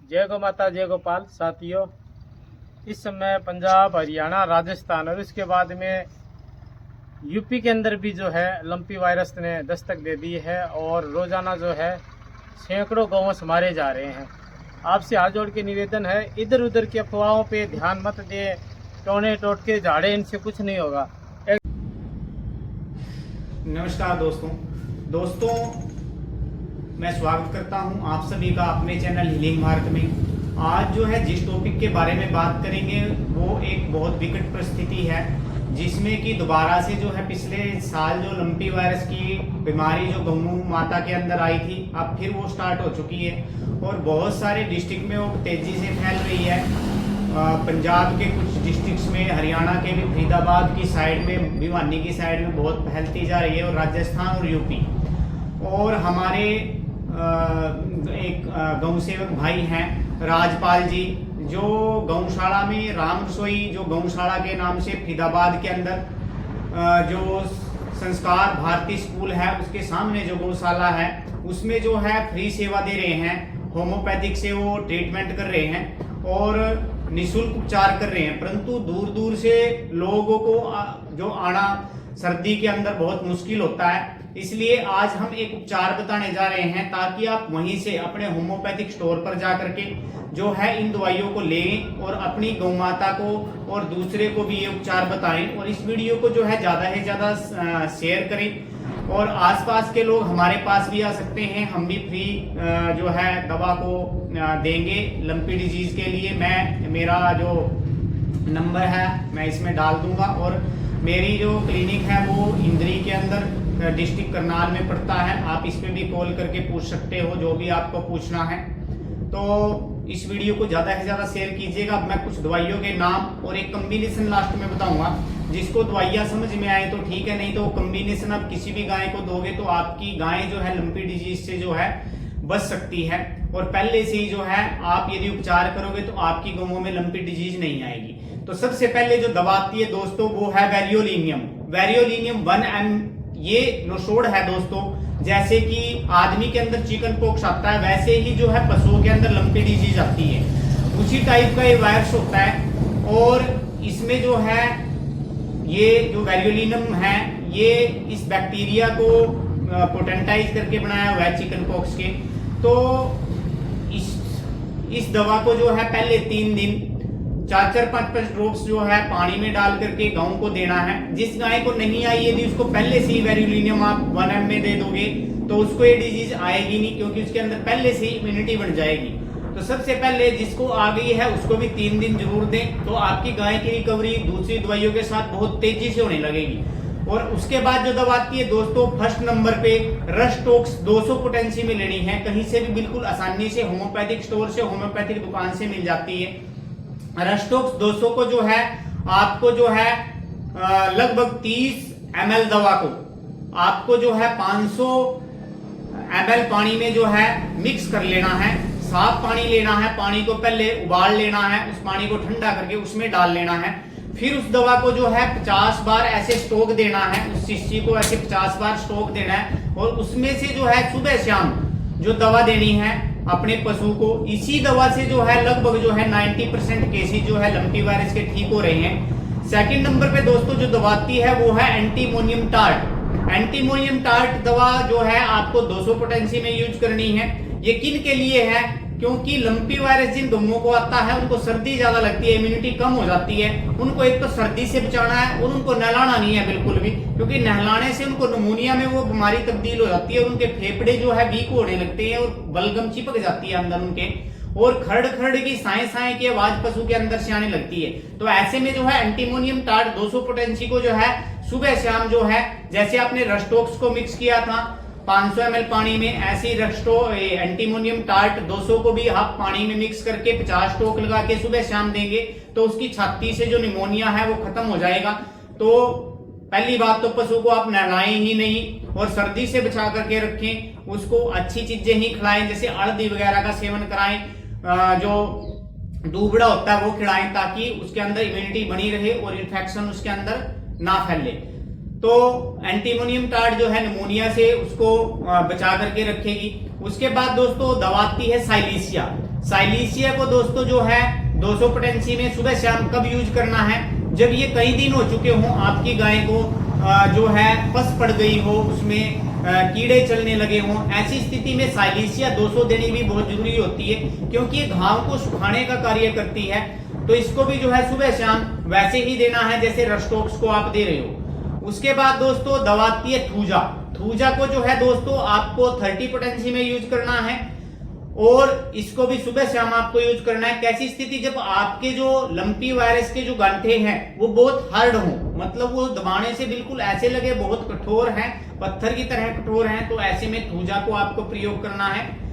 जय गौ माता जय गोपाल। साथियों, इस समय पंजाब, हरियाणा, राजस्थान और उसके बाद में यूपी के अंदर भी जो है लंपी वायरस ने दस्तक दे दी है और रोजाना जो है सैकड़ों गौवंश मारे जा रहे हैं। आपसे हाथ जोड़ के निवेदन है, इधर उधर की अफवाहों पे ध्यान मत दें। टोने टोटके झाड़े, इनसे कुछ नहीं होगा। नमस्कार दोस्तों, मैं स्वागत करता हूं आप सभी का अपने चैनल हीलिंग भारत में। आज जो है जिस टॉपिक के बारे में बात करेंगे वो एक बहुत विकट परिस्थिति है, जिसमें कि दोबारा से जो है पिछले साल जो लंपी वायरस की बीमारी जो गौ माता के अंदर आई थी, अब फिर वो स्टार्ट हो चुकी है और बहुत सारे डिस्ट्रिक्ट में वो तेजी से फैल रही है। पंजाब के कुछ डिस्ट्रिक्ट्स में, हरियाणा के भी फरीदाबाद की साइड में, भिवानी की साइड में बहुत फैलती जा रही है, और राजस्थान और यूपी। और हमारे एक गौ सेवक भाई हैं राजपाल जी, जो गौशाला में राम रसोई जो गौशाला के नाम से फरीदाबाद के अंदर जो संस्कार भारती स्कूल है उसके सामने जो गौशाला है उसमें जो है फ्री सेवा दे रहे हैं। होम्योपैथिक से वो ट्रीटमेंट कर रहे हैं और निःशुल्क उपचार कर रहे हैं, परंतु दूर दूर से लोगों को जो आना सर्दी के अंदर बहुत मुश्किल होता है। इसलिए आज हम एक उपचार बताने जा रहे हैं ताकि आप वहीं से अपने होम्योपैथिक स्टोर पर जा करके जो है इन दवाइयों को लें और अपनी गौ माता को और दूसरे को भी ये उपचार बताएं। और इस वीडियो को जो है ज्यादा से ज्यादा शेयर करें और आसपास के लोग हमारे पास भी आ सकते हैं। हम भी फ्री जो है दवा को देंगे लंपी डिजीज के लिए। मेरा जो नंबर है मैं इसमें डाल दूंगा, और मेरी जो क्लिनिक है वो इंद्री के अंदर डिस्ट्रिक्ट करनाल में पड़ता है। आप इस पे भी कॉल करके पूछ सकते हो जो भी आपको पूछना है। तो इस वीडियो को ज्यादा से ज्यादा शेयर कीजिएगा। मैं कुछ दवाइयों के नाम और एक कॉम्बिनेशन लास्ट में बताऊंगा, जिसको दवाइयां समझ में आए तो ठीक है, नहीं तो कॉम्बिनेशन आप किसी भी गाय को दोगे तो आपकी गाय जो है लंपी डिजीज से जो है बच सकती है। और पहले से ही जो है आप यदि उपचार करोगे तो आपकी गौओं में लंपी डिजीज नहीं आएगी। तो सबसे पहले जो दवा आती है दोस्तों वो है वेरियोलिनियम 1M। ये नोशोड है दोस्तों। जैसे कि आदमी के अंदर चिकन पॉक्स आता है, वैसे ही जो है पशुओं के अंदर लंपी डिजीज आती है, उसी टाइप का ये वायरस होता है। और इसमें जो है ये जो वेरियोलिनियम है ये इस बैक्टीरिया को पोटेंटाइज करके बनाया हुआ है चिकन पॉक्स के। तो इस दवा को जो है पहले 3 दिन 4-5 ड्रॉप्स जो है पानी में डाल करके गायों को देना है। जिस गाय को नहीं आई यदि उसको पहले से ही वेरियोलिनियम आप 1M में दे दोगे तो उसको ये डिजीज आएगी नहीं, क्योंकि उसके अंदर पहले से ही इम्यूनिटी बन जाएगी। तो सबसे पहले जिसको आ गई है उसको भी 3 दिन जरूर दें, तो आपकी गाय की रिकवरी दूसरी दवाइयों के साथ बहुत तेजी से होने लगेगी। और उसके बाद जो दवा आती है दोस्तों फर्स्ट नंबर पे रस्टोक्स 200 पोटेंसी में लेनी है। कहीं से भी बिल्कुल आसानी से होम्योपैथिक स्टोर से, होम्योपैथिक दुकान से मिल जाती है। रस्टोक्स 200 को जो है आपको जो है लगभग 30 ml दवा को आपको जो है 500 ml पानी में जो है मिक्स कर लेना है। साफ पानी लेना है, पानी को पहले उबाल लेना है, उस पानी को ठंडा करके उसमें डाल लेना है। फिर उस दवा को जो है 50 बार ऐसे स्टोक देना है, उस शीशी को ऐसे 50 बार स्टोक देना है। और उसमें से जो है सुबह शाम जो दवा देनी है अपने पशु को, इसी दवा से जो है लगभग जो है 90% केसेस जो है लंपी वायरस के ठीक हो रहे हैं। सेकंड नंबर पे दोस्तों जो दवा आती है वो है एंटीमोनियम टार्ट। एंटीमोनियम टार्ट दवा जो है आपको 200 पोटेंसी में यूज करनी है। ये किन के लिए है? क्योंकि लंपी वायरस जिन गौओं को आता है उनको सर्दी ज्यादा लगती है, इम्यूनिटी कम हो जाती है। उनको एक तो सर्दी से बचाना है और उनको नहलाना नहीं है बिल्कुल भी, क्योंकि नहलाने से उनको निमोनिया में वो बीमारी तब्दील हो जाती है और उनके फेफड़े जो है वीक होने लगते हैं और बलगम चिपक जाती है अंदर उनके, और खड़ खड़ की साए की आवाज पशु के अंदर से आने लगती है। तो ऐसे में जो है एंटीमोनियम टार्ट 200 पोटेंसी को जो है सुबह शाम जो है, जैसे आपने रस्टोक्स को मिक्स किया था 500 ml पानी में, ऐसे ही एंटीमोनियम टार्ट 200 को भी आप पानी में मिक्स करके 50 टोक लगा के सुबह शाम देंगे तो उसकी छाती से जो निमोनिया है वो खत्म हो जाएगा। तो पहली बात तो पशु को आप नहलाएं ही नहीं और सर्दी से बचा करके रखें। उसको अच्छी चीजें ही खिलाएं, जैसे हल्दी वगैरह का सेवन कराएं, जो दूबड़ा होता है वो खिलाएं, ताकि उसके अंदर इम्यूनिटी बनी रहे और इन्फेक्शन उसके अंदर ना फैले। तो एंटीमोनियम टार्ट जो है निमोनिया से उसको बचा करके रखेगी। उसके बाद दोस्तों दवा आती है साइलीसिया। साइलीसिया को दोस्तों जो है 200 पोटेंसी में सुबह शाम कब यूज करना है? जब ये कई दिन हो चुके हों, आपकी गाय को जो है पस पड़ गई हो, उसमें कीड़े चलने लगे हों, ऐसी स्थिति में साइलीसिया 200 देनी भी बहुत जरूरी होती है, क्योंकि ये घाव को सुखाने का कार्य करती है। तो इसको भी जो है सुबह शाम वैसे ही देना है जैसे रस्टोक्स को आप दे रहे हो। उसके बाद दोस्तों दवा आती है थूजा। थूजा को जो है दोस्तों आपको 30 पोटेंसी में यूज करना है और इसको भी सुबह शाम आपको यूज करना है। कैसी स्थिति? जब आपके जो लंपी वायरस के जो गांठे हैं वो बहुत हार्ड हो, मतलब वो दबाने से बिल्कुल ऐसे लगे बहुत कठोर हैं, पत्थर की तरह कठोर हैं, तो ऐसे में थूजा को आपको प्रयोग करना है।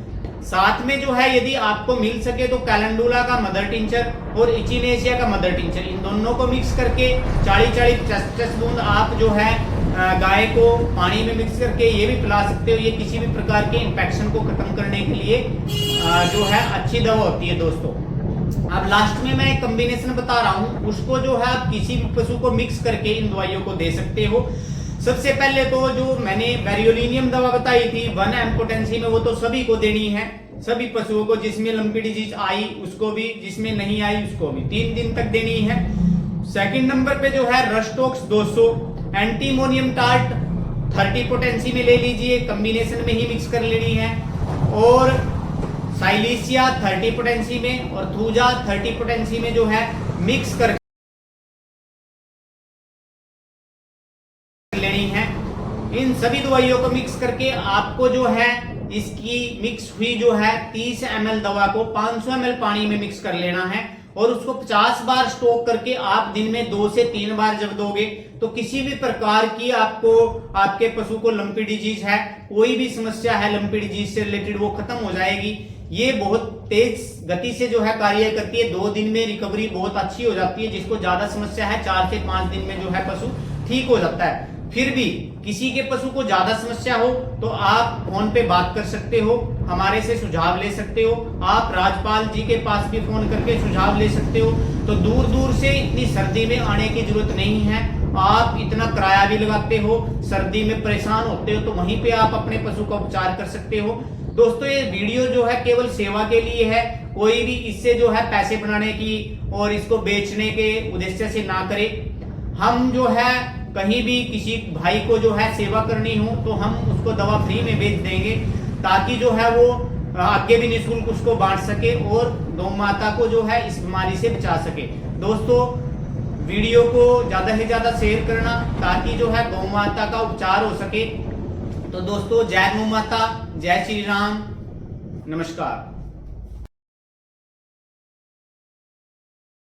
साथ में जो है यदि आपको मिल सके तो कैलेंडुला का मदर टिंचर और इचिनेशिया का मदर टिंचर, इन दोनों को मिक्स करके 40-50 बूंद आप जो है गाय को पानी में मिक्स करके ये भी पिला सकते हो। ये किसी भी प्रकार के इन्फेक्शन को खत्म करने के लिए जो है अच्छी दवा होती है दोस्तों। अब लास्ट में मैं एक कॉम्बिनेशन बता रहा हूँ, उसको जो है आप किसी भी पशु को मिक्स करके इन दवाइयों को दे सकते हो। सबसे पहले तो जो मैंने वेरियोलिनियम दवा बताई थी 1 mg पोटेंसी में, वो तो सभी को देनी है, सभी पशुओं को, जिसमें लंपी डिजीज आई उसको भी, जिसमें नहीं आई उसको भी 3 दिन तक देनी है। सेकंड नंबर पे जो है रस्टोक्स 200, एंटीमोनियम टार्ट 30 पोटेंसी में ले लीजिए, कॉम्बिनेशन में ही मिक्स कर लेनी है, और साइलीसिया 30 पोटेंसी में और थूजा 30 पोटेंसी में जो है मिक्स कर लेनी है। इन सभी दवाइयों को मिक्स करके आपको जो है इसकी मिक्स हुई जो है 30 ml दवा को 500 ml पानी में मिक्स कर लेना है और उसको 50 बार स्टॉक करके आप दिन में 2 से 3 बार जब दोगे तो किसी भी प्रकार की आपको, आपके पशु को लंपी डिजीज है, कोई भी समस्या है लंपी डिजीज से रिलेटेड, वो खत्म हो जाएगी। ये बहुत तेज गति से जो है कार्य करती है, 2 दिन में रिकवरी बहुत अच्छी हो जाती है। जिसको ज्यादा समस्या है 4 से 5 दिन में जो है पशु ठीक हो जाता है। फिर भी किसी के पशु को ज्यादा समस्या हो तो आप फोन पे बात कर सकते हो, हमारे से सुझाव ले सकते हो। आप राजपाल जी के पास भी फोन करके सुझाव ले सकते हो। तो दूर दूर से इतनी सर्दी में आने की जरूरत नहीं है, आप इतना किराया भी लगाते हो, सर्दी में परेशान होते हो, तो वहीं पे आप अपने पशु का उपचार कर सकते हो। दोस्तों ये वीडियो जो है केवल सेवा के लिए है, कोई भी इससे जो है पैसे बनाने की और इसको बेचने के उद्देश्य से ना करे। हम जो है कहीं भी किसी भाई को जो है सेवा करनी हो तो हम उसको दवा फ्री में बेच देंगे, ताकि जो है वो आगे भी निःशुल्क उसको बांट सके और गौ माता को जो है इस बीमारी से बचा सके। दोस्तों वीडियो को ज्यादा से ज्यादा शेयर करना ताकि जो है गौ माता का उपचार हो सके। तो दोस्तों जय गौ माता, जय श्री राम, नमस्कार।